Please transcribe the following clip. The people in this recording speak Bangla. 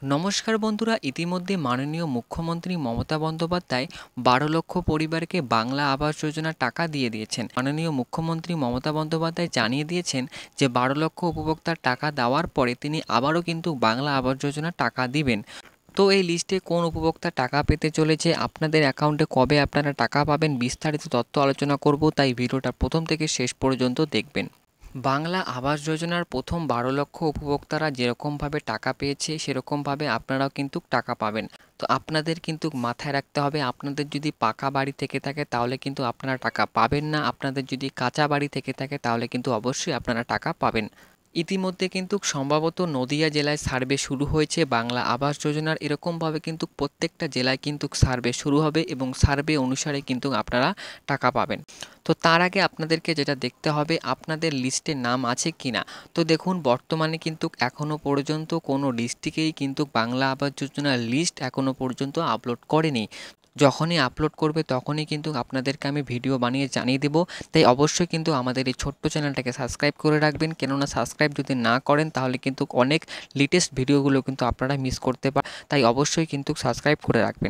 নমস্কার বন্ধুরা, ইতিমধ্যে মাননীয় মুখ্যমন্ত্রী মমতা বন্দ্যোপাধ্যায় ১২ লক্ষ পরিবারকে বাংলা আবাস যোজনার টাকা দিয়ে দিয়েছেন। মাননীয় মুখ্যমন্ত্রী মমতা বন্দ্যোপাধ্যায় জানিয়ে দিয়েছেন যে ১২ লক্ষ উপভোক্তার টাকা দেওয়ার পরে তিনি আবারও কিন্তু বাংলা আবাস যোজনার টাকা দিবেন। তো এই লিস্টে কোন উপভোক্তা টাকা পেতে চলেছে, আপনাদের অ্যাকাউন্টে কবে আপনারা টাকা পাবেন, বিস্তারিত তথ্য আলোচনা করব, তাই ভিডিওটা প্রথম থেকে শেষ পর্যন্ত দেখবেন। বাংলা আবাস যোজনার প্রথম ১২ লক্ষ উপভোক্তারা যেরকমভাবে টাকা পেয়েছে সেরকমভাবে আপনারাও কিন্তু টাকা পাবেন। তো আপনাদের কিন্তু মাথায় রাখতে হবে, আপনাদের যদি পাকা বাড়ি থেকে থাকে তাহলে কিন্তু আপনারা টাকা পাবেন না, আপনাদের যদি কাঁচা বাড়ি থেকে থাকে তাহলে কিন্তু অবশ্যই আপনারা টাকা পাবেন। ইতিমধ্যে কিন্তু সম্ভবত নদিয়া জেলায় সার্ভে শুরু হয়েছে বাংলা আবাস যোজনার। এরকমভাবে কিন্তু প্রত্যেকটা জেলায় কিন্তু সার্ভে শুরু হবে এবং সার্ভে অনুসারে কিন্তু আপনারা টাকা পাবেন। তো তার আগে আপনাদেরকে যেটা দেখতে হবে, আপনাদের লিস্টে নাম আছে কিনা। তো দেখুন, বর্তমানে কিন্তু এখনও পর্যন্ত কোনো ডিস্ট্রিক্টেই কিন্তু বাংলা আবাস যোজনার লিস্ট এখনও পর্যন্ত আপলোড করেনি। যখনই আপলোড করবে তখনই কিন্তু আপনাদেরকে আমি ভিডিও বানিয়ে জানিয়ে দেবো। তাই অবশ্যই কিন্তু আমাদের এই ছোট্ট চ্যানেলটাকে সাবস্ক্রাইব করে রাখবেন, কেননা সাবস্ক্রাইব যদি না করেন তাহলে কিন্তু অনেক লেটেস্ট ভিডিওগুলো কিন্তু আপনারা মিস করতে পারেন। তাই অবশ্যই কিন্তু সাবস্ক্রাইব করে রাখবেন।